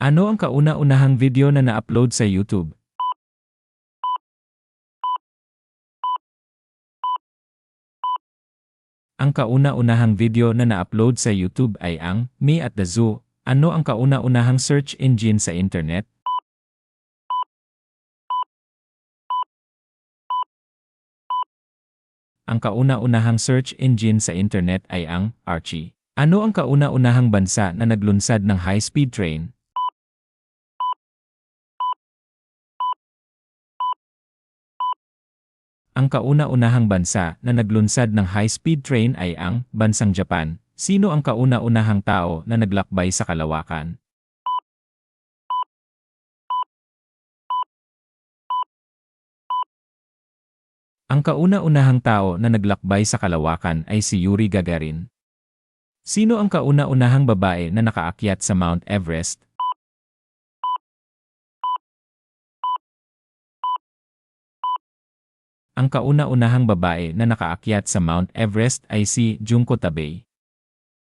Ano ang kauna-unahang video na na-upload sa YouTube? Ang kauna-unahang video na na-upload sa YouTube ay ang Me at the Zoo. Ano ang kauna-unahang search engine sa internet? Ang kauna-unahang search engine sa internet ay ang Archie. Ano ang kauna-unahang bansa na naglunsad ng high-speed train? Ang kauna-unahang bansa na naglunsad ng high-speed train ay ang bansang Japan. Sino ang kauna-unahang tao na naglakbay sa kalawakan? Ang kauna-unahang tao na naglakbay sa kalawakan ay si Yuri Gagarin. Sino ang kauna-unahang babae na nakaakyat sa Mount Everest? Ang kauna-unahang babae na nakaakyat sa Mount Everest ay si Junko Tabei.